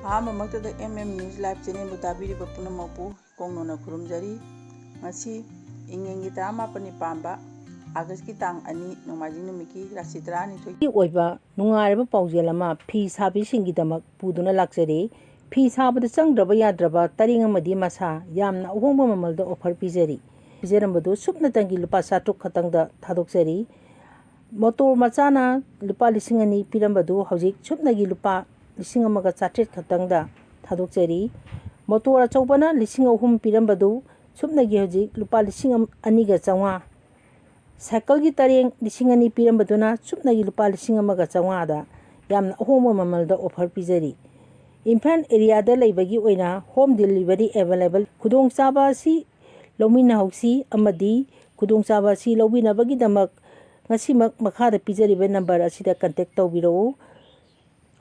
ꯑꯍꯥꯟꯕꯃꯛꯇꯗ news live ꯆꯦꯅꯦꯜꯕꯨ ꯇꯥꯕꯤꯔꯤꯕ ꯄꯨꯝꯅꯃꯛꯄꯨ ꯀꯣꯡꯅꯣꯅ ꯈꯨꯔꯨꯝꯖꯔꯤ꯫ ꯉꯁꯤ ꯏꯉꯦꯟꯒꯤ 18 ꯄꯥꯟꯕ ꯑꯥꯒꯁꯠꯀꯤ ꯇꯥꯡ 2 ꯅꯣꯡꯃꯥꯏꯖꯤꯡ ꯅꯨꯃꯤꯠꯀꯤ ꯔꯥꯁꯤ 12 ꯑꯣꯏꯕ ꯅꯨꯡꯉꯥꯏꯔꯕ ꯄꯥꯎꯖꯦꯜ ꯑꯃ ꯐꯤ ꯁꯥꯕꯤꯁꯤꯡꯒꯤꯗꯃꯛ ꯄꯨꯗꯨꯅ ꯂꯥꯛꯆꯔꯤ꯫ ꯐꯤ ꯁꯥꯕꯗ ꯆꯪꯗ꯭ꯔꯕ ꯌꯥꯗ꯭ꯔꯕ ꯇꯔꯦꯡ ꯑꯃꯗꯤ ꯃꯁꯥ ꯌꯥꯝꯅ ꯑꯍꯣꯡꯕ ꯃꯃꯜꯗ ꯑꯣꯐꯔ ꯄꯤꯖꯔꯤ꯫ ꯄꯤꯖꯔꯝꯕꯗꯨ ꯁꯨꯞꯅꯇꯪꯒꯤ ꯂꯨꯄꯥ 900 ꯈꯛꯇꯪꯗ ꯊꯥꯗꯣꯛꯆꯔꯤ꯫ ꯃꯣꯇꯣꯔ ꯃꯆꯥꯅ ꯂꯨꯄꯥ 2,000 ꯄꯤꯔꯝꯕꯗꯨ ꯍꯧꯖꯤꯛ ꯁꯨꯞꯅꯒꯤ ꯂꯨꯄꯥ 1,900 ꯈꯛꯇꯪꯗ ꯊꯥꯗꯣꯛꯆꯔꯤ꯫ ꯃꯣꯇꯣꯔ ꯑꯆꯧꯕꯅ 3,000 ꯄꯤꯔꯝꯕꯗꯨ ꯁꯨꯞꯅꯒꯤ ꯍꯧꯖꯤꯛ ꯂꯨꯄꯥ 2,250꯫ ꯁꯥꯏꯀꯜꯒꯤ ꯇꯔꯦꯡ 2,000 ꯄꯤꯔꯝꯕꯗꯨꯅ ꯁꯨꯞꯅꯒꯤ ꯂꯨꯄꯥ 1,150ꯗ ꯌꯥꯝꯅ ꯑꯍꯣꯡꯕ ꯃꯃꯜꯗ ꯑꯣꯐꯔ ꯄꯤꯖꯔꯤ꯫ ꯏꯝꯐꯥꯜ ꯑꯦꯔꯤꯌꯥꯗ ꯂꯩꯕꯒꯤ ꯑꯣꯏꯅ ꯍꯣꯝ ꯗꯦꯂꯤꯚꯔꯤ ꯑꯦꯚꯦꯂꯦꯕꯜ꯫ ꯈꯨꯗꯣꯡꯆꯥꯕ ꯑꯁꯤ ꯂꯧꯃꯤꯟꯅꯍꯧꯁꯤ ꯑꯃꯗꯤ ꯈꯨꯗꯣꯡꯆꯥꯕ ꯑꯁꯤ ꯂꯧꯕꯤꯅꯕꯒꯤꯗꯃꯛ ꯉꯁꯤꯃꯛ ꯃꯈꯥꯗ ꯄꯤꯖꯔꯤꯕ ꯅꯝꯕꯔ ꯑꯁꯤꯗ ꯀꯟꯇꯦꯛ ꯇꯧꯕꯤꯔꯛꯎ꯫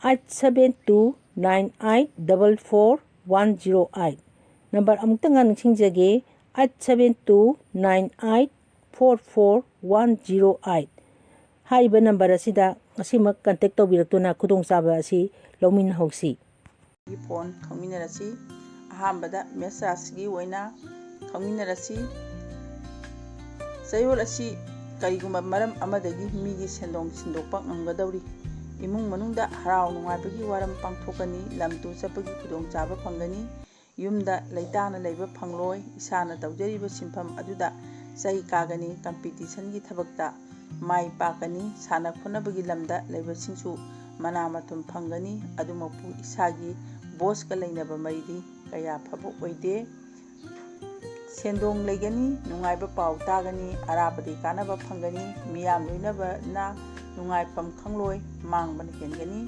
8729844108 ꯅꯝꯕꯔ ꯑꯃꯨꯛꯇꯪꯒ ꯅꯤꯡꯁꯤꯡꯖꯒꯦ 8729844108 ꯍꯥꯏꯔꯤꯕ ꯅꯝꯕꯔ ꯑꯁꯤꯗ ꯉꯁꯤꯃꯛ ꯀꯟꯇꯦꯛ ꯇꯧꯕꯤꯔꯛꯇꯨꯅ ꯈꯨꯗꯣꯡꯆꯥꯕ ꯑꯁꯤ ꯂꯧꯃꯤꯟꯅꯍꯧꯁꯤ꯫ ꯐꯣꯟ ꯈꯪꯃꯤꯟꯅꯔꯁꯤ꯫ ꯑꯍꯥꯟꯕꯗ ꯃꯦꯁ ꯔꯥꯁꯤꯒꯤ ꯑꯣꯏꯅ ꯈꯪꯃꯤꯟꯅꯔꯁꯤ꯫ ꯆꯌꯣꯜ ꯑꯁꯤ ꯀꯔꯤꯒꯨꯝꯕ ꯃꯔꯝ ꯑꯃꯗꯒꯤ ꯃꯤꯒꯤ ꯁꯦꯟꯗꯣꯡ ꯁꯤꯟꯗꯣꯛꯄ ꯉꯝꯒꯗꯧꯔꯤ꯫ ꯏꯃꯨꯡ ꯃꯅꯨꯡꯗ ꯍꯔꯥꯎ ꯅꯨꯡꯉꯥꯏꯕꯒꯤ ꯋꯥꯔꯝ ꯄꯥꯡꯊꯣꯛꯀꯅꯤ꯫ ꯂꯝ ꯇꯨ ꯆꯠꯄꯒꯤ ꯈꯨꯗꯣꯡꯆꯥꯕ ꯐꯪꯒꯅꯤ꯫ ꯌꯨꯝꯗ ꯂꯩꯇꯥꯅ ꯂꯩꯕ ꯐꯪꯂꯣꯏ꯫ ꯏꯁꯥꯅ ꯇꯧꯖꯔꯤꯕ ꯁꯤꯟꯐꯝ ꯑꯗꯨꯗ ꯆꯩ ꯀꯥꯒꯅꯤ꯫ ꯀꯝꯄꯤꯇꯤꯁꯟꯒꯤ ꯊꯕꯛꯇ ꯃꯥꯏ ꯄꯥꯛꯀꯅꯤ꯫ ꯁꯥꯟꯅ ꯈꯣꯠꯅꯕꯒꯤ ꯂꯝꯗ ꯂꯩꯕꯁꯤꯡꯁꯨ ꯃꯅꯥ ꯃꯊꯨꯝ ꯐꯪꯒꯅꯤ꯫ ꯑꯗꯨꯃꯛꯄꯨ ꯏꯁꯥꯒꯤ ꯕꯣꯁꯀ ꯂꯩꯅꯕ ꯃꯔꯤꯗꯤ ꯀꯌꯥ ꯐꯕ ꯑꯣꯏꯗꯦ꯫ ꯁꯦꯟꯗꯣꯡ ꯂꯩꯒꯅꯤ꯫ ꯅꯨꯡꯉꯥꯏꯕ ꯄꯥꯎ ꯇꯥꯒꯅꯤ꯫ ꯑꯔꯥꯞꯄꯗꯒꯤ ꯀꯥꯟꯅꯕ ꯐꯪꯒꯅꯤ꯫ ꯃꯤꯌꯥꯝ ꯂꯣꯏꯅꯕꯅ ꯅꯨꯡꯉꯥꯏꯐꯝ ꯈꯪꯂꯣꯏ꯫ ꯃꯥꯡꯕꯅ ꯍꯦꯟꯒꯅꯤ꯫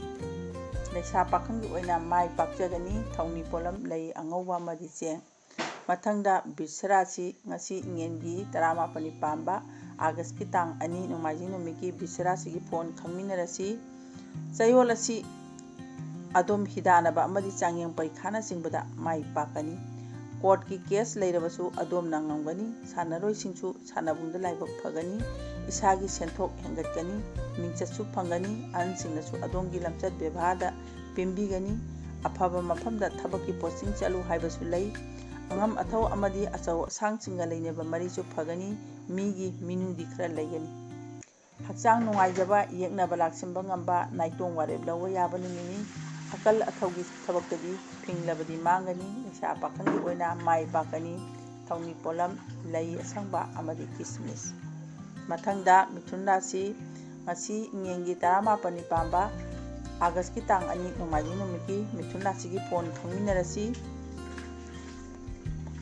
ꯂꯩꯁꯥ パ ꯈꯪꯒꯤ ꯑꯣꯏꯅ ꯃꯥꯏ ꯄꯥꯛꯆꯒꯅꯤ꯫ ꯊꯧꯅꯤ ꯄꯣꯠꯂꯝ ꯂꯩ ꯑꯉꯧꯕ ꯑꯃꯗꯤ ꯆꯦꯡ꯫ ꯃꯊꯪꯗ ꯕꯤꯁ ꯔꯥꯁꯤ ꯉꯁꯤ ꯏꯉꯦꯟꯒꯤ 18 ꯄꯥꯟꯕ ꯑꯥꯒꯁꯠꯀꯤ ꯇꯥꯡ 2 ꯅꯣꯡꯃꯥꯏꯖꯤꯡ ꯅꯨꯃꯤꯠꯀꯤ ꯕꯤꯁ ꯔꯥꯁꯤꯒꯤ ꯐꯣꯟ ꯈꯪꯃꯤꯟꯅꯔꯁꯤ꯫ ꯆꯌꯣꯜ ꯑꯁꯤ ꯑꯗꯣꯝ ꯍꯤꯗꯥꯟꯅꯕ ꯑꯃꯗꯤ ꯆꯥꯡꯌꯦꯡ ꯄꯔꯤꯈꯥꯅꯆꯤꯡꯕꯗ ꯃꯥꯏ ꯄꯥꯛꯀꯅꯤ꯫ ꯀꯣꯔꯠꯀꯤ ꯀꯦꯁ ꯂꯩꯔꯕꯁꯨ ꯑꯗꯣꯝꯅ ꯉꯝꯒꯅꯤ꯫ ꯁꯥꯟꯅꯔꯣꯏꯁꯤꯡꯁꯨ ꯁꯥꯟꯅꯕꯨꯡꯗ ꯂꯥꯏꯕꯛ ꯐꯒꯅꯤ꯫ ꯏꯁꯥꯒꯤ ꯁꯦꯟꯊꯣꯛ ꯍꯦꯟꯒꯠꯀꯅꯤ꯫ ꯃꯤꯡꯆꯠꯁꯨ ꯐꯪꯒꯅꯤ꯫ ꯑꯍꯟꯁꯤꯡꯅꯁꯨ ꯑꯗꯣꯝꯒꯤ ꯂꯝꯆꯠ ꯕꯦꯚꯥꯔꯗ ꯄꯦꯟꯕꯤꯒꯅꯤ꯫ ꯑꯐꯕ ꯃꯐꯝꯗ ꯊꯕꯛꯀꯤ ꯄꯣꯁꯇꯤꯡ ꯆꯠꯂꯨ ꯍꯥꯏꯕꯁꯨ ꯂꯩ꯫ ꯑꯉꯝ ꯑꯊꯧ ꯑꯃꯗꯤ ꯑꯆꯧ ꯑꯁꯥꯡꯁꯤꯡꯒ ꯂꯩꯅꯕ ꯃꯔꯤꯁꯨ ꯐꯒꯅꯤ꯫ ꯃꯤꯒꯤ ꯃꯤꯅꯨꯡꯗꯤ ꯈꯔ ꯂꯩꯒꯅꯤ꯫ ꯍꯛꯆꯥꯡ ꯅꯨꯡꯉꯥꯏꯖꯕ, ꯌꯦꯛꯅꯕ ꯂꯥꯛꯁꯤꯟꯕ ꯉꯝꯕ, ꯅꯥꯏꯇꯣꯝ ꯋꯥꯔꯦꯞ ꯂꯧꯕ ꯌꯥꯕ ꯅꯨꯃꯤꯠꯅꯤ꯫ ꯑꯀꯜ ꯑꯊꯧꯒꯤ ꯊꯕꯛꯇꯗꯤ ꯐꯤꯡꯂꯕꯗꯤ ꯃꯥꯡꯒꯅꯤ꯫ ꯂꯩꯁꯥ ꯄꯥꯈꯪꯒꯤ ꯑꯣꯏꯅ ꯃꯥꯏ ꯄꯥꯛꯀꯅꯤ꯫ ꯊꯧꯅꯤ ꯄꯣꯠꯂꯝ ꯂꯩ ꯑꯁꯪꯕ ꯑꯃꯗꯤ ꯀꯤꯁꯃꯤꯁ꯫ ꯃꯊꯪꯗ ꯃꯤꯊꯨꯟ ꯔꯥꯁꯤ ꯉꯁꯤ ꯏꯉꯦꯟꯒꯤ 18 ꯄꯥꯟꯕ ꯑꯥꯒꯁꯠꯀꯤ ꯇꯥꯡ 2 ꯅꯣꯡꯃꯥꯏꯖꯤꯡ ꯅꯨꯃꯤꯠꯀꯤ ꯃꯤꯊꯨꯟ ꯔꯥꯁꯤꯒꯤ ꯐꯣꯟ ꯈꯪꯃꯤꯟꯅꯔꯁꯤ꯫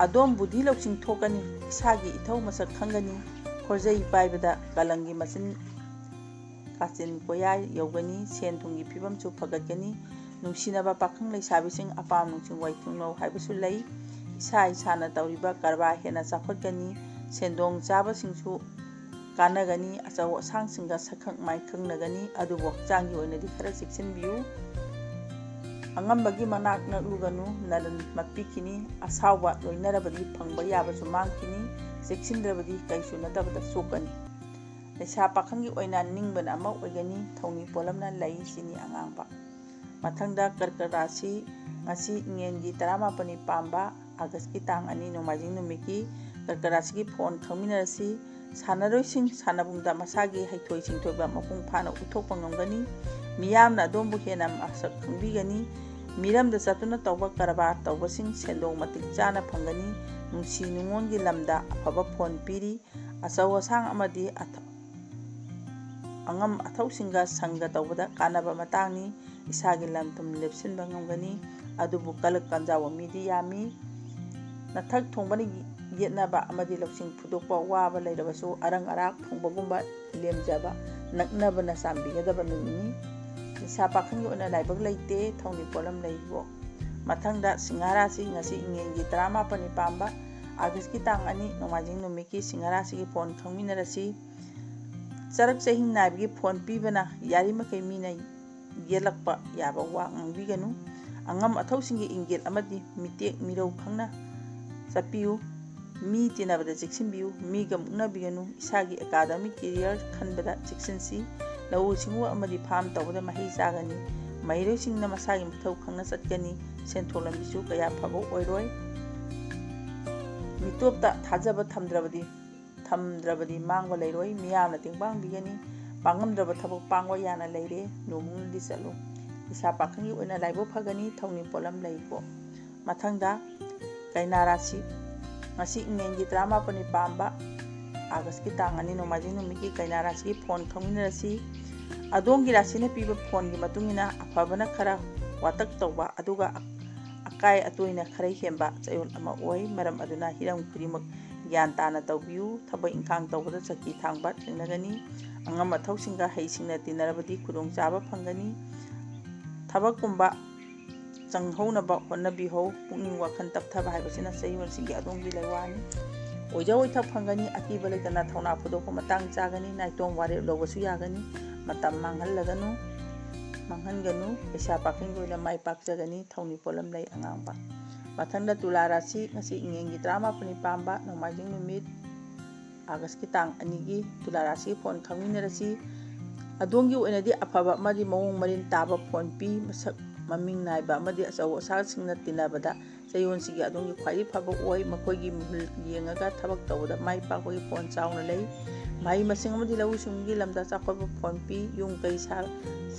ꯑꯗꯣꯝ ꯕꯨꯙꯤ ꯂꯧꯁꯤꯡ ꯊꯣꯛꯀꯅꯤ꯫ ꯏꯁꯥꯒꯤ ꯏꯊꯧ ꯃꯁꯛ ꯈꯪꯒꯅꯤ꯫ ꯈꯣꯔꯖꯩ ꯄꯥꯏꯕꯗ ꯀꯂꯪꯒꯤ ꯃꯆꯤꯟ ꯀꯥꯆꯤꯟ ꯀꯣꯌꯥ ꯌꯧꯒꯅꯤ꯫ ꯁꯦꯟ ꯊꯨꯝꯒꯤ ꯐꯤꯕꯝꯁꯨ ꯐꯒꯠꯀꯅꯤ꯫ ꯅꯨꯡꯁꯤꯅꯕ ꯄꯥꯈꯪ ꯂꯩꯁꯥꯕꯤꯁꯤꯡ ꯑꯄꯥꯝ ꯅꯨꯡꯁꯤꯡ ꯋꯥꯏꯊꯨꯡꯅꯧ ꯍꯥꯏꯕꯁꯨ ꯂꯩ꯫ ꯏꯁꯥ ꯏꯁꯥꯅ ꯇꯧꯔꯤꯕ ꯀꯔꯕꯥꯔ ꯍꯦꯟꯅ ꯆꯥꯎꯈꯠꯀꯅꯤ꯫ ꯁꯦꯟꯗꯣꯡ ꯆꯥꯕꯁꯤꯡꯁꯨ ꯀꯥꯟꯅꯒꯅꯤ꯫ ꯑꯆꯧ ꯑꯁꯥꯡꯁꯤꯡꯒ ꯁꯛꯈꯪ ꯃꯥꯏꯈꯪꯅꯒꯅꯤ꯫ ꯑꯗꯨꯕꯨ ꯍꯛꯆꯥꯡꯒꯤ ꯑꯣꯏꯅꯗꯤ ꯈꯔ ꯆꯦꯛꯁꯤꯟꯕꯤꯌꯨ꯫ ꯑꯉꯝꯕꯒꯤ ꯃꯅꯥꯛ ꯅꯛꯂꯨꯒꯅꯨ ꯅꯔꯟ ꯃꯠꯄꯤꯈꯤꯅꯤ꯫ ꯑꯁꯥꯎꯕ ꯂꯣꯏꯅꯔꯕꯗꯤ ꯐꯪꯕ ꯌꯥꯕꯁꯨ ꯃꯥꯡꯈꯤꯅꯤ꯫ ꯆꯦꯛꯁꯤꯟꯗ꯭ꯔꯕꯗꯤ ꯀꯩꯁꯨ ꯅꯠꯇꯕꯗ ꯆꯣꯞꯀꯅꯤ꯫ ꯂꯩꯁꯥ ꯄꯥꯈꯪꯒꯤ ꯑꯣꯏꯅ ꯅꯤꯡꯕꯅ ꯑꯃ ꯑꯣꯏꯒꯅꯤ꯫ ꯊꯧꯅꯤ ꯄꯣꯠꯂꯝꯅ ꯂꯩ ꯆꯤꯅꯤ ꯑꯉꯥꯡꯕ꯫ ꯃꯊꯪꯗ ꯀꯔꯀꯠ ꯔꯥꯁꯤ ꯉꯁꯤ ꯏꯉꯦꯟꯒꯤ 18 ꯄꯥꯟꯕ ꯑꯥꯒꯁꯠꯀꯤ ꯇꯥꯡ 2 ꯅꯣꯡꯃꯥꯏꯖꯤꯡ ꯅꯨꯃꯤꯠꯀꯤ ꯀꯔꯀꯠ ꯔꯥꯁꯤꯒꯤ ꯐꯣꯟ ꯈꯪꯃꯤꯟꯅꯔꯁꯤ꯫ ꯁꯥꯟꯅꯔꯣꯏꯁꯤꯡ ꯁꯥꯟꯅꯕꯨꯡꯗ ꯃꯁꯥꯒꯤ ꯍꯩꯊꯣꯏ ꯁꯤꯡꯊꯣꯏꯕ ꯃꯄꯨꯡ ꯐꯥꯅ ꯎꯠꯊꯣꯛꯄ ꯉꯝꯒꯅꯤ꯫ ꯃꯤꯌꯥꯝꯅ ꯑꯗꯣꯝꯕꯨ ꯍꯦꯟꯅ ꯃꯁꯛ ꯈꯪꯕꯤꯒꯅꯤ꯫ ꯃꯤꯔꯝꯗ ꯆꯠꯇꯨꯅ ꯇꯧꯕ ꯀꯔꯕꯥꯔ ꯇꯧꯕꯁꯤꯡ ꯁꯦꯟꯗꯣꯡ ꯃꯇꯤꯛ ꯆꯥꯅ ꯐꯪꯒꯅꯤ꯫ ꯅꯨꯡꯁꯤ ꯅꯨꯡꯉꯣꯟꯒꯤ ꯂꯝꯗ ꯑꯐꯕ ꯐꯣꯟ ꯄꯤꯔꯤ꯫ ꯑꯆꯧ ꯑꯁꯥꯡ ꯑꯃꯗꯤ ꯑꯉꯝ ꯑꯊꯧꯁꯤꯡꯒ ꯁꯪꯒ ꯇꯧꯕꯗ ꯀꯥꯟꯅꯕ ꯃꯇꯥꯡꯅꯤ꯫ ꯏꯁꯥꯒꯤ ꯂꯟ ꯊꯨꯝ ꯂꯦꯞꯁꯤꯟꯕ ꯉꯝꯒꯅꯤ꯫ ꯑꯗꯨꯕꯨ ꯀꯂꯛ ꯀꯥꯟꯖꯥꯎꯕ ꯃꯤꯗꯤ ꯌꯥꯝꯃꯤ꯫ ꯅꯊꯛ ꯊꯣꯡꯕꯅ ꯌꯦꯠꯅꯕ ꯑꯃꯗꯤ ꯂꯧꯁꯤꯡ ꯐꯨꯗꯣꯛꯄ ꯋꯥꯕ ꯂꯩꯔꯕꯁꯨ ꯑꯔꯪ ꯑꯔꯥꯛ ꯐꯪꯕꯒꯨꯝꯕ ꯂꯦꯝꯖꯕ ꯅꯛꯅꯕꯅ ꯆꯥꯟꯕꯤꯒꯗꯕ ꯅꯨꯃꯤꯠꯅꯤ꯫ ꯂꯩꯁꯥ ꯄꯥꯈꯪꯒꯤ ꯑꯣꯏꯅ ꯂꯥꯏꯕꯛ ꯂꯩꯇꯦ꯫ ꯊꯧꯅꯤ ꯄꯣꯠꯂꯝ ꯂꯩꯕꯣ꯫ ꯃꯊꯪꯗ ꯁꯤꯡꯍ ꯔꯥꯁꯤ ꯉꯁꯤ ꯏꯉꯦꯟꯒꯤ 18 ꯄꯥꯟꯕ ꯑꯥꯒꯁꯠꯀꯤ ꯇꯥꯡ 2 ꯅꯣꯡꯃꯥꯏꯖꯤꯡ ꯅꯨꯃꯤꯠꯀꯤ ꯁꯤꯡꯍ ꯔꯥꯁꯤꯒꯤ ꯐꯣꯟ ꯈꯪꯃꯤꯟꯅꯔꯁꯤ꯫ ꯆꯔꯛ ꯆꯍꯤꯡ ꯅꯥꯏꯕꯒꯤ ꯐꯣꯟ ꯄꯤꯕꯅ ꯌꯥꯔꯤꯃꯈꯩ ꯃꯤꯅ ꯌꯦꯠꯂꯛꯄ ꯌꯥꯕ ꯋꯥ ꯉꯥꯡꯕꯤꯒꯅꯨ꯫ ꯑꯉꯝ ꯑꯊꯧꯁꯤꯡꯒꯤ ꯏꯪꯒꯤꯠ ꯑꯃꯗꯤ ꯃꯤꯇꯦꯛ ꯃꯤꯔꯧ ꯈꯪꯅ ꯆꯠꯄꯤꯌꯨ꯫ ꯃꯤ ꯇꯤꯟꯅꯕꯗ ꯆꯦꯛꯁꯤꯟꯕꯤꯌꯨ꯫ ꯃꯤꯒ ꯃꯨꯛꯅꯕꯤꯒꯅꯨ꯫ ꯏꯁꯥꯒꯤ ꯑꯦꯀꯥꯗꯃꯤꯛ ꯀꯦꯔꯤꯌꯔ ꯈꯟꯕꯗ ꯆꯦꯛꯁꯤꯟꯁꯤ꯫ ꯂꯧꯎ ꯁꯤꯡꯎ ꯑꯃꯗꯤ ꯐꯥꯔꯝ ꯇꯧꯕꯗ ꯃꯍꯩ ꯆꯥꯒꯅꯤ꯫ ꯃꯍꯩꯔꯣꯏꯁꯤꯡꯅ ꯃꯁꯥꯒꯤ ꯃꯊꯧ ꯈꯪꯅ ꯆꯠꯀꯅꯤ, ꯁꯦꯟꯊꯣꯛ ꯂꯝꯕꯤꯁꯨ ꯀꯌꯥ ꯐꯕ ꯑꯣꯏꯔꯣꯏ꯫ ꯃꯤꯇꯣꯞꯇ ꯊꯥꯖꯕ ꯊꯝꯗ꯭ꯔꯕꯗꯤ ꯃꯥꯡꯕ ꯂꯩꯔꯣꯏ, ꯃꯤꯌꯥꯝꯅ ꯇꯦꯡꯕꯥꯡꯕꯤꯒꯅꯤ, ꯄꯥꯡꯉꯝꯗ꯭ꯔꯕ ꯊꯕꯛ ꯄꯥꯡꯕ ꯌꯥꯅ ꯂꯩꯔꯦ, ꯅꯣꯡꯃꯨꯡꯅꯗꯤ ꯆꯠꯂꯨ꯫ ꯂꯩꯁꯥ ꯄꯥꯈꯪꯒꯤ ꯑꯣꯏꯅ ꯂꯥꯏꯕꯛ ꯐꯒꯅꯤ, ꯊꯧꯅꯤ ꯄꯣꯠꯂꯝ ꯂꯩꯀꯣ꯫ ꯃꯊꯪꯗ ꯀꯩꯅꯥ ꯔꯥꯁꯤ, ꯉꯁꯤ ꯏꯉꯦꯟꯒꯤ 19ꯅꯤ ꯄꯥꯟꯕ ꯑꯥꯒꯁꯠꯀꯤ ꯇꯥꯡ 2 ꯅꯣꯡꯃꯥꯏꯖꯤꯡ ꯅꯨꯃꯤꯠꯀꯤ ꯀꯩꯅꯥ ꯔꯥꯁꯤꯒꯤ ꯐꯣꯟ ꯈꯪꯃꯤꯟꯅꯔꯁꯤ꯫ ꯑꯗꯣꯝꯒꯤ ꯔꯥꯁꯤꯅ ꯄꯤꯕ ꯐꯣꯟꯒꯤ ꯃꯇꯨꯡꯏꯟꯅ ꯑꯐꯕꯅ ꯈꯔ ꯋꯥꯇꯛ ꯇꯧꯕ ꯑꯗꯨꯒ ꯑꯀꯥꯏ ꯑꯇꯣꯏꯅ ꯈꯔ ꯍꯦꯟꯕ ꯆꯌꯣꯜ ꯑꯃ ꯑꯣꯏ꯫ ꯃꯔꯝ ꯑꯗꯨꯅ ꯍꯤꯔꯝ ꯈꯨꯗꯤꯡꯃꯛ ꯒ꯭ꯌꯥꯟ ꯇꯥꯅ ꯇꯧꯕꯤꯌꯨ꯫ ꯊꯕꯛ ꯏꯪꯈꯥꯡ ꯇꯧꯕꯗ ꯆꯀꯤ ꯊꯥꯡꯕ ꯊꯦꯡꯅꯒꯅꯤ꯫ ꯑꯉꯝ ꯑꯊꯧꯁꯤꯡꯒ ꯍꯩꯁꯤꯡꯅ ꯇꯤꯟꯅꯔꯕꯗꯤ ꯈꯨꯗꯣꯡꯆꯥꯕ ꯐꯪꯒꯅꯤ꯫ ꯊꯕꯛꯀꯨꯝꯕ ꯆꯪꯍꯧꯅꯕ ꯍꯣꯠꯅꯕꯤꯍꯧ꯫ ꯄꯨꯛꯅꯤꯡ ꯋꯥꯈꯜ ꯇꯞꯊꯕ ꯍꯥꯏꯕꯁꯤꯅ ꯆꯌꯣꯜꯁꯤꯡꯒꯤ ꯑꯗꯣꯝꯒꯤ ꯂꯩꯋꯥꯅꯤ꯫ ꯑꯣꯏꯖ ꯑꯣꯏꯊꯛ ꯐꯪꯒꯅꯤ, ꯑꯀꯤꯕ ꯂꯩꯇꯅ ꯊꯧꯅꯥ ꯐꯨꯗꯣꯛꯄ ꯃꯇꯥꯡ ꯆꯥꯒꯅꯤ, ꯅꯥꯏꯇꯣꯝ ꯋꯥꯔꯦꯞ ꯂꯧꯕꯁꯨ ꯌꯥꯒꯅꯤ꯫ ꯃꯇꯝ ꯃꯥꯡꯍꯟꯒꯅꯨ, ꯂꯩꯁꯥ ꯄꯥꯈꯪꯒꯤ ꯑꯣꯏꯅ ꯃꯥꯏ ꯄꯥꯛꯆꯒꯅꯤ, ꯊꯧꯅꯤ ꯄꯣꯠꯂꯝ ꯂꯩ ꯑꯉꯥꯡꯕ꯫ ꯃꯊꯪꯗ ꯇꯨꯂꯥ ꯔꯥꯁꯤ, ꯉꯁꯤ ꯏꯉꯦꯟꯒꯤ 19ꯅꯤ ꯄꯥꯟꯕ ꯅꯣꯡꯃꯥꯏꯖꯤꯡ ꯅꯨꯃꯤꯠ ꯑꯥꯒꯁꯠꯀꯤ ꯇꯥꯡ 2ꯒꯤ ꯇꯨꯂꯥ ꯔꯥꯁꯤꯒꯤ ꯐꯣꯟ ꯈꯪꯃꯤꯟꯅꯔꯁꯤ꯫ ꯑꯗꯣꯝꯒꯤ ꯑꯣꯏꯅꯗꯤ ꯑꯐꯕ ꯑꯃꯗꯤ ꯃꯑꯣꯡ ꯃꯔꯤꯟ ꯇꯥꯕ ꯐꯣꯟ ꯄꯤ꯫ ꯃꯁꯛ ꯃꯃꯤꯡ ꯅꯥꯏꯕ ꯑꯃꯗꯤ ꯑꯆꯧ ꯑꯁꯥꯡꯁꯤꯡꯅ ꯇꯤꯟꯅꯕꯗ ꯆꯌꯣꯜꯁꯤꯡꯒꯤ ꯑꯗꯣꯝꯒꯤ ꯈ꯭ꯋꯥꯏꯗꯒꯤ ꯐꯕ ꯑꯣꯏ꯫ ꯃꯈꯣꯏꯒꯤ ꯃꯤꯍꯨꯜ ꯌꯦꯡꯉꯒ ꯊꯕꯛ ꯇꯧꯕꯗ ꯃꯥꯏ ꯄꯥꯛꯄꯒꯤ ꯐꯣꯟ ꯆꯥꯎꯅ ꯂꯩ꯫ ꯃꯍꯩ ꯃꯁꯤꯡ ꯑꯃꯗꯤ ꯂꯧꯎ ꯁꯤꯡꯎꯒꯤ ꯂꯝꯗ ꯆꯥꯎꯈꯠꯄ ꯐꯣꯟ ꯄꯤ꯫ ꯌꯨꯝ ꯀꯩ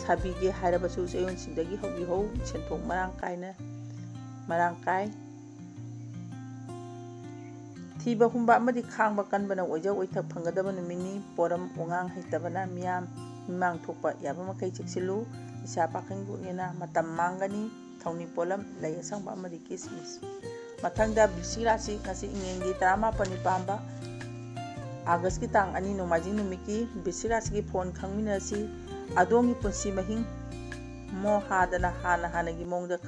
ꯁꯥꯕꯤꯒꯦ ꯍꯥꯏꯔꯕꯁꯨ ꯆꯌꯣꯜꯁꯤꯡꯗꯒꯤ ꯍꯧꯕꯤꯍꯧ, ꯁꯦꯟꯊꯣꯛ ꯃꯔꯥꯡ ꯀꯥꯏ꯫ ꯊꯤꯕ ꯍꯨꯝꯕ ꯑꯃꯗꯤ ꯈꯥꯡꯕ ꯀꯟꯕꯅ ꯑꯣꯏꯖ ꯑꯣꯏꯊꯛ ꯐꯪꯒꯗꯕ ꯅꯨꯃꯤꯠꯅꯤ꯫ ꯄꯣꯔꯝ ꯋꯥꯉꯥꯡ ꯍꯩꯇꯕꯅ ꯃꯤꯃꯥꯡ ꯊꯣꯛꯄ ꯌꯥꯕ ꯃꯈꯩ ꯆꯦꯛꯁꯤꯜꯂꯨ꯫ ꯂꯩꯁꯥ ꯄꯥꯈꯪꯒꯤ ꯑꯣꯏꯅ ꯃꯇꯝ ꯃꯥꯡꯒꯅꯤ, ꯊꯧꯅꯤ ꯄꯣꯠꯂꯝ ꯂꯩ ꯑꯁꯪꯕ ꯑꯃꯗꯤ ꯀꯤꯁꯃꯤꯁ꯫ ꯃꯊꯪꯗ ꯕ꯭ꯔꯤꯁꯆꯤꯛ ꯔꯥꯁꯤ, ꯉꯁꯤ ꯏꯉꯦꯟꯒꯤ 19ꯅꯤ ꯄꯥꯟꯕ ꯑꯥꯒꯁꯠꯀꯤ ꯇꯥꯡ 2 ꯅꯣꯡꯃꯥꯏꯖꯤꯡ ꯅꯨꯃꯤꯠꯀꯤ ꯕ꯭ꯔꯤꯁꯆꯤꯛ ꯔꯥꯁꯤꯒꯤ ꯐꯣꯟ ꯈꯪꯃꯤꯟꯅꯔꯁꯤ꯫ ꯑꯗꯣꯝꯒꯤ ꯄꯨꯟꯁꯤ ꯃꯍꯤꯡ ꯍꯥꯗꯅ ꯍꯥꯟꯅꯒꯤ ꯃꯑꯣꯡꯗ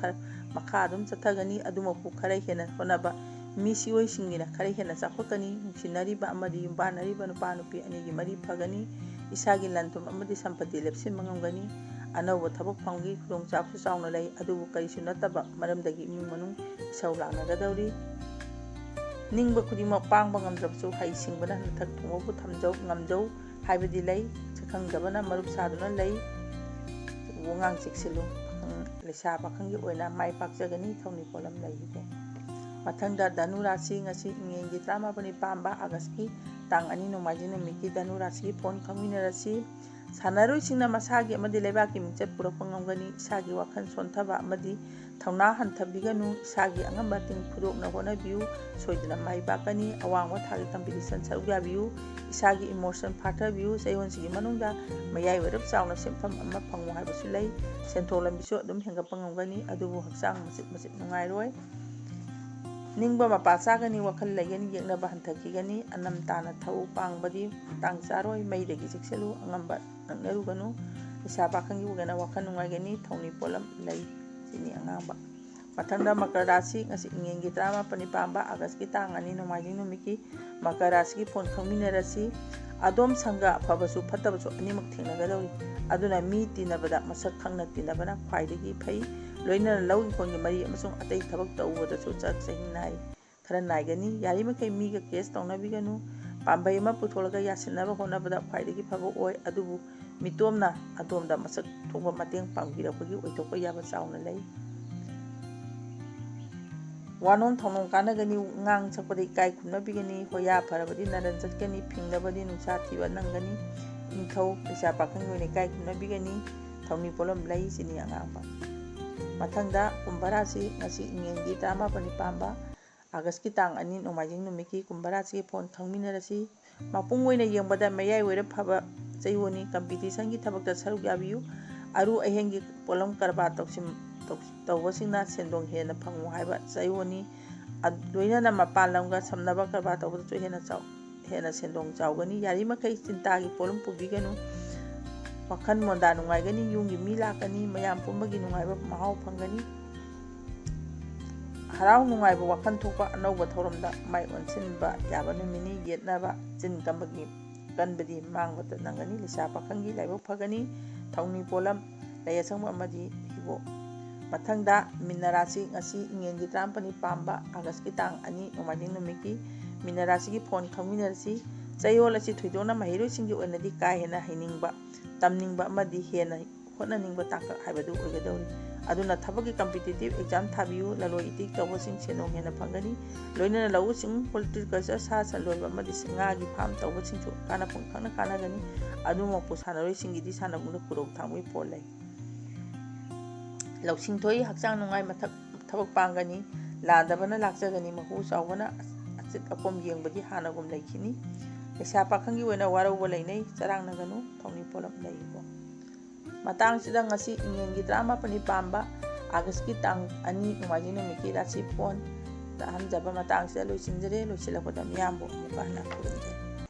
ꯃꯈꯥ ꯑꯗꯨꯝ ꯆꯠꯊꯒꯅꯤ꯫ ꯑꯗꯨꯃꯛꯄꯨ ꯈꯔ ꯍꯦꯟꯅ ꯍꯣꯠꯅꯕ ꯃꯤꯑꯣꯏꯁꯤꯡꯒꯤꯅ ꯈꯔ ꯍꯦꯟꯅ ꯆꯥꯎꯈꯠꯀꯅꯤ꯫ ꯅꯨꯡꯁꯤꯅꯔꯤꯕ ꯑꯃꯗꯤ ꯌꯨꯝꯕꯥꯟꯅꯔꯤꯕ ꯅꯨꯄꯥ ꯅꯨꯄꯤ ꯑꯅꯤꯒꯤ ꯃꯔꯤ ꯐꯒꯅꯤ꯫ ꯏꯁꯥꯒꯤ ꯂꯟ ꯊꯨꯝ ꯑꯃꯗꯤ ꯁꯝꯄꯇꯤ ꯂꯦꯞꯁꯤꯟꯕ ꯉꯝꯒꯅꯤ꯫ ꯑꯅꯧꯕ ꯊꯕꯛ ꯐꯪꯕꯒꯤ ꯈꯨꯗꯣꯡꯆꯥꯕꯁꯨ ꯆꯥꯎꯅ ꯂꯩ, ꯑꯗꯨꯕꯨ ꯀꯔꯤꯁꯨ ꯅꯠꯇꯕ ꯃꯔꯝꯗꯒꯤ ꯏꯃꯨꯡ ꯃꯅꯨꯡ ꯏꯁꯧ ꯂꯥꯡꯅꯒꯗꯧꯔꯤ꯫ ꯅꯤꯡꯕ ꯈꯨꯗꯤꯡꯃꯛ ꯄꯥꯡꯕ ꯉꯝꯗ꯭ꯔꯕꯁꯨ ꯍꯩꯁꯤꯡꯕꯅ ꯅꯊꯛ ꯊꯣꯡꯕꯕꯨ ꯉꯝꯖꯧ ꯍꯥꯏꯕꯗꯤ ꯂꯩ꯫ ꯁꯛꯈꯪꯗꯕꯅ ꯃꯔꯨꯞ ꯁꯥꯗꯨꯅ ꯂꯩ, ꯋꯥꯉꯥꯡ ꯆꯦꯛꯁꯤꯜꯂꯨ꯫ ꯂꯩꯁꯥ ꯄꯥꯈꯪꯒꯤ ꯑꯣꯏꯅ ꯃꯥꯏ ꯄꯥꯛꯆꯒꯅꯤ, ꯊꯧꯅꯤ ꯄꯣꯠꯂꯝ ꯂꯩꯀꯣ꯫ ꯃꯊꯪꯗ ꯙꯅꯨ ꯔꯥꯁꯤ, ꯉꯁꯤ ꯏꯉꯦꯟꯒꯤ 19ꯅꯤ ꯄꯥꯟꯕ ꯑꯥꯒꯁꯠꯀꯤ ꯇꯥꯡ 2 ꯅꯣꯡꯃꯥꯏꯖꯤꯡ ꯅꯨꯃꯤꯠꯀꯤ ꯙꯅꯨ ꯔꯥꯁꯤꯒꯤ ꯐꯣꯟ ꯈꯪꯃꯤꯟꯅꯔꯁꯤ꯫ ꯁꯥꯟꯅꯔꯣꯏꯁꯤꯡꯅ ꯃꯁꯥꯒꯤ ꯑꯃꯗꯤ ꯂꯩꯕꯥꯛꯀꯤ ꯃꯤꯡꯆꯠ ꯄꯨꯔꯛꯄ ꯉꯝꯒꯅꯤ꯫ ꯏꯁꯥꯒꯤ ꯋꯥꯈꯜ ꯁꯣꯟꯊꯕ ꯑꯃꯗꯤ ꯊꯧꯅꯥ ꯍꯟꯊꯕꯤꯒꯅꯨ꯫ ꯏꯁꯥꯒꯤ ꯑꯉꯝꯕ ꯇꯤꯟ ꯐꯨꯗꯣꯛꯅ ꯍꯣꯠꯅꯕꯤꯌꯨ, ꯁꯣꯏꯗꯅ ꯃꯥꯏ ꯄꯥꯛꯀꯅꯤ꯫ ꯑꯋꯥꯡꯕ ꯊꯥꯛꯀꯤ ꯀꯝꯄꯤꯇꯤꯁꯟ ꯁꯔꯨꯛ ꯌꯥꯕꯤꯌꯨ, ꯏꯁꯥꯒꯤ ꯏꯃꯣꯁꯟ ꯐꯥꯊꯕꯤꯌꯨ꯫ ꯆꯌꯣꯜꯁꯤꯒꯤ ꯃꯅꯨꯡꯗ ꯃꯌꯥꯏ ꯑꯣꯏꯔꯞ ꯆꯥꯎꯅ ꯁꯦꯟꯐꯝ ꯑꯃ ꯐꯪꯉꯨ ꯍꯥꯏꯕꯁꯨ ꯂꯩ꯫ ꯁꯦꯟꯊꯣꯛ ꯂꯝꯕꯤꯁꯨ ꯑꯗꯨꯝ ꯍꯦꯟꯒꯠꯄ ꯉꯝꯒꯅꯤ, ꯑꯗꯨꯕꯨ ꯍꯛꯆꯥꯡ ꯃꯆꯤꯠ ꯅꯨꯡꯉꯥꯏꯔꯣꯏ꯫ ꯅꯤꯡꯕ ꯃꯄꯥ ꯆꯥꯒꯅꯤ, ꯋꯥꯈꯜ ꯂꯩꯒꯅꯤ, ꯌꯦꯛꯅꯕ ꯍꯟꯊꯈꯤꯒꯅꯤ꯫ ꯑꯅꯝ ꯇꯥꯅ ꯊꯧ ꯄꯥꯡꯕꯗꯤ ꯃꯇꯥꯡ ꯆꯥꯔꯣꯏ, ꯃꯩꯗꯒꯤ ꯆꯦꯛꯁꯤꯜꯂꯨ, ꯑꯉꯝꯕ ꯅꯛꯅꯔꯨꯒꯅꯨ꯫ ꯂꯩꯁꯥ ꯄꯥꯈꯪꯒꯤ ꯑꯣꯏꯅ ꯋꯥꯈꯜ ꯅꯨꯡꯉꯥꯏꯒꯅꯤ, ꯊꯧꯅꯤ ꯄꯣꯠꯂꯝ ꯂꯩ ꯆꯤꯅꯤ ꯑꯉꯥꯡꯕ꯫ ꯃꯊꯪꯗ ꯃꯀꯔ ꯔꯥꯁꯤ, ꯉꯁꯤ ꯏꯉꯦꯟꯒꯤ 19ꯅꯤ ꯄꯥꯟꯕ ꯑꯥꯒꯁꯠꯀꯤ ꯇꯥꯡ 2 ꯅꯣꯡꯃꯥꯏꯖꯤꯡ ꯅꯨꯃꯤꯠꯀꯤ ꯃꯀꯔ ꯔꯥꯁꯤꯒꯤ ꯐꯣꯟ ꯈꯪꯃꯤꯟꯅꯔꯁꯤ꯫ ꯑꯗꯣꯝ ꯁꯪꯒ ꯑꯐꯕꯁꯨ ꯐꯠꯇꯕꯁꯨ ꯑꯅꯤꯃꯛ ꯊꯦꯡꯅꯒꯗꯧꯔꯤ, ꯑꯗꯨꯅ ꯃꯤ ꯇꯤꯟꯅꯕꯗ ꯃꯁꯛ ꯈꯪꯅ ꯇꯤꯟꯅꯕꯅ ꯈ꯭ꯋꯥꯏꯗꯒꯤ ꯐꯩ꯫ ꯂꯣꯏꯅꯅ ꯂꯧ ꯏꯪꯈꯣꯜꯒꯤ ꯃꯔꯤ ꯑꯃꯁꯨꯡ ꯑꯇꯩ ꯊꯕꯛ ꯇꯧꯕꯗꯁꯨ ꯆꯍꯤ ꯈꯔ ꯅꯥꯏꯒꯅꯤ꯫ ꯌꯥꯔꯤꯃꯈꯩ ꯃꯤꯒ ꯀꯦꯁ ꯇꯧꯅꯕꯤꯒꯅꯨ꯫ ꯄꯥꯝꯕꯩ ꯑꯃ ꯄꯨꯊꯣꯛꯂꯒ ꯌꯥꯁꯤꯟꯅꯕ ꯍꯣꯠꯅꯕꯗ ꯈ꯭ꯋꯥꯏꯗꯒꯤ ꯐꯕ ꯑꯣꯏ, ꯑꯗꯨꯕꯨ ꯃꯤꯇꯣꯞꯅ ꯑꯗꯣꯝꯗ ꯃꯁꯛ ꯊꯣꯛꯄ ꯃꯇꯦꯡ ꯄꯥꯡꯕꯤꯔꯛꯄꯒꯤ ꯑꯣꯏꯊꯣꯛꯄ ꯌꯥꯕ ꯆꯥꯎꯅ ꯂꯩ꯫ ꯋꯥꯅꯣꯝ ꯊꯧꯅꯣꯝ ꯀꯥꯟꯅꯒꯅꯤ, ꯉꯥꯡ ꯁꯛꯄꯗ ꯏꯀꯥꯏ ꯈꯨꯝꯅꯕꯤꯒꯅꯤ꯫ ꯍꯣꯌꯥ ꯐꯔꯕꯗꯤ ꯅꯔꯟ ꯆꯠꯀꯅꯤ, ꯐꯤꯡꯂꯕꯗꯤ ꯅꯨꯡꯁꯥ ꯊꯤꯕ ꯅꯪꯒꯅꯤ꯫ ꯏꯪꯊꯧ, ꯂꯩꯁꯥ ꯄꯥꯈꯪꯒꯤ ꯑꯣꯏꯅ ꯏꯀꯥꯏ ꯈꯨꯝꯅꯕꯤꯒꯅꯤ, ꯊꯧꯅꯤ ꯄꯣꯠꯂꯝ ꯂꯩ ꯆꯤꯅꯤ ꯑꯉꯥꯡꯕ꯫ ꯃꯊꯪꯗ ꯀꯨꯝꯚ ꯔꯥꯁꯤ,ꯉꯁꯤ ꯏꯉꯦꯟꯒꯤ 19ꯅꯤ ꯄꯥꯟꯕ ꯑꯥꯒꯁꯠꯀꯤ ꯇꯥꯡ 2 ꯅꯣꯡꯃꯥꯏꯖꯤꯡ ꯅꯨꯃꯤꯠꯀꯤ ꯀꯨꯝꯚ ꯔꯥꯁꯤꯒꯤ ꯐꯣꯟ ꯈꯪꯃꯤꯟꯅꯔꯁꯤ꯫ ꯃꯄꯨꯡ ꯑꯣꯏꯅ ꯌꯦꯡꯕꯗ ꯃꯌꯥꯏ ꯑꯣꯏꯔꯞ ꯐꯕ ꯆꯌꯣꯜꯅꯤ꯫ ꯀꯝꯄꯤꯇꯤꯁꯟꯒꯤ ꯊꯕꯛꯇ ꯁꯔꯨꯛ ꯌꯥꯕꯤꯌꯨ꯫ ꯑꯔꯨ ꯑꯍꯦꯟꯒꯤ ꯄꯣꯠꯂꯝ ꯀꯔꯕꯥꯔ ꯇꯧꯕꯁꯤꯡꯅ ꯁꯦꯟꯗꯣꯡ ꯍꯦꯟꯅ ꯐꯪꯉꯨ ꯍꯥꯏꯕ ꯆꯌꯣꯜꯅꯤ꯫ ꯂꯣꯏꯅꯅ ꯃꯄꯥꯟ ꯂꯝꯒ ꯁꯝꯅꯕ ꯀꯔꯕꯥꯔ ꯇꯧꯕꯗꯁꯨ ꯍꯦꯟꯅ ꯁꯦꯟꯗꯣꯡ ꯆꯥꯎꯒꯅꯤ꯫ ꯌꯥꯔꯤꯃꯈꯩ ꯆꯤꯟꯇꯥꯒꯤ ꯄꯣꯠꯂꯨꯝ ꯄꯨꯕꯤꯒꯅꯨ, ꯋꯥꯈꯜ ꯃꯣꯟꯗꯥ ꯅꯨꯡꯉꯥꯏꯒꯅꯤ꯫ ꯌꯨꯝꯒꯤ ꯃꯤ ꯂꯥꯛꯀꯅꯤ, ꯃꯌꯥꯝ ꯄꯨꯟꯕꯒꯤ ꯅꯨꯡꯉꯥꯏꯕ ꯃꯍꯥꯎ ꯐꯪꯒꯅꯤ꯫ ꯍꯔꯥꯎ ꯅꯨꯡꯉꯥꯏꯕ ꯋꯥꯈꯜ ꯊꯣꯛꯄ, ꯑꯅꯧꯕ ꯊꯧꯔꯝꯗ ꯃꯥꯏ ꯑꯣꯟꯁꯤꯟꯕ ꯌꯥꯕ ꯅꯨꯃꯤꯠꯅꯤ꯫ ꯌꯦꯠꯅꯕ ꯆꯤꯟ ꯀꯟꯕꯗꯤ ꯃꯥꯡꯕꯇ ꯅꯪꯒꯅꯤ꯫ ꯂꯩꯁꯥ ꯄꯥꯈꯪꯒꯤ ꯂꯥꯏꯕꯛ ꯐꯒꯅꯤ, ꯊꯧꯅꯤ ꯄꯣꯠꯂꯝ ꯂꯩ ꯑꯁꯪꯕ ꯑꯃꯗꯤ ꯍꯤꯒꯣꯛ꯫ ꯃꯊꯪꯗ ꯃꯤꯅ ꯔꯥꯁꯤ, ꯉꯁꯤ ꯏꯉꯦꯟꯒꯤ 19ꯅꯤ ꯄꯥꯟꯕ ꯑꯥꯒꯁꯠꯀꯤ ꯇꯥꯡ 2 ꯅꯣꯡꯃꯥꯏꯖꯤꯡ ꯅꯨꯃꯤꯠꯀꯤ ꯃꯤꯅ ꯔꯥꯁꯤꯒꯤ ꯐꯣꯟ ꯈꯪꯃꯤꯟꯅꯔꯁꯤ꯫ ꯆꯌꯣꯜ ꯑꯁꯤ ꯊꯣꯏꯗꯣꯛꯅ ꯃꯍꯩꯔꯣꯏꯁꯤꯡꯒꯤ ꯑꯣꯏꯅꯗꯤ ꯀꯥ ꯍꯦꯟꯅ ꯍꯩꯅꯤꯡꯕ, ꯇꯝꯅꯤꯡꯕ ꯑꯃꯗꯤ ꯍꯦꯟꯅ ꯍꯣꯠꯅꯅꯤꯡꯕ ꯇꯥꯡꯀꯛ ꯍꯥꯏꯕꯗꯨ ꯑꯣꯏꯒꯗꯧꯔꯤ ꯑꯗꯨꯅ ꯊꯕꯛꯀꯤ ꯀꯝꯄꯤꯇꯤꯇꯤꯚ ꯑꯦꯛꯖꯥꯝ ꯊꯥꯕꯤꯌꯨ ꯂꯂꯣꯟ ꯏꯇꯤꯛ ꯇꯧꯕꯁꯤꯡ ꯁꯦꯟꯗꯣꯡ ꯍꯦꯟꯅ ꯐꯪꯒꯅꯤ ꯂꯣꯏꯅꯅ ꯂꯧꯎ ꯁꯤꯡꯎ ꯍꯣꯔꯇꯤꯀꯜꯆꯔ ꯁꯥ ꯁꯟ ꯂꯣꯏꯕ ꯑꯃꯗꯤ ꯉꯥꯒꯤ ꯐꯥꯔꯝ ꯇꯧꯕꯁꯤꯡꯁꯨ ꯀꯥꯟꯅꯐꯝ ꯈꯪꯅ ꯀꯥꯟꯅꯒꯅꯤ ꯑꯗꯨꯃꯛꯄꯨ ꯁꯥꯟꯅꯔꯣꯏꯁꯤꯡꯒꯤꯗꯤ ꯁꯥꯟꯅꯕꯨꯡꯗ ꯈꯨꯗꯣꯡ ꯊꯥꯡꯕꯒꯤ ꯄꯣꯠ ꯂꯩ ꯂꯧꯁꯤꯡ ꯊꯣꯛꯏ ꯍꯛꯆꯥꯡ ꯅꯨꯡꯉꯥꯏ ꯊꯕꯛ ꯄꯥꯡꯒꯅꯤ ꯂꯥꯟꯗꯕꯅ ꯂꯥꯛꯆꯒꯅꯤ ꯃꯄꯨ ꯆꯥꯎꯕꯅ ꯑꯆꯤꯠ ꯑꯀꯣꯝ ꯌꯦꯡꯕꯗꯤ ꯍꯥꯟꯅꯒꯨꯝ ꯂꯩꯈꯤꯅꯤ ꯂꯩꯁꯥ ꯄꯥꯈꯪꯒꯤ ꯑꯣꯏꯅ ꯋꯥꯔꯧꯕ ꯂꯩꯅꯩ ꯆꯔꯥꯡꯅꯒꯅꯨ ꯊꯧꯅꯤ ꯄꯣꯠꯂꯝ ꯂꯩꯀꯣ ꯃꯇꯥꯡꯁꯤꯗ ꯉꯁꯤ ꯏꯉꯦꯟꯒꯤ 18ꯅꯤ ꯄꯥꯟꯕ ꯑꯥꯒꯁꯀꯤ ꯇꯥꯡ 2 ꯅꯣꯡꯃꯥꯏꯖꯤꯡ ꯅꯨꯃꯤꯠꯀꯤ ꯔꯥꯁꯤ ꯐꯣꯟ ꯇꯥꯍꯟꯖꯕ ꯃꯇꯥꯡꯁꯤꯗ ꯂꯣꯏꯁꯤꯟꯖꯔꯦ ꯂꯣꯏꯁꯤꯜꯂꯛꯄꯗ ꯃꯤꯌꯥꯝꯕꯨ ꯑꯃꯨꯛꯀ ꯍꯟꯅ ꯈꯨꯔꯨꯝꯖꯔꯤ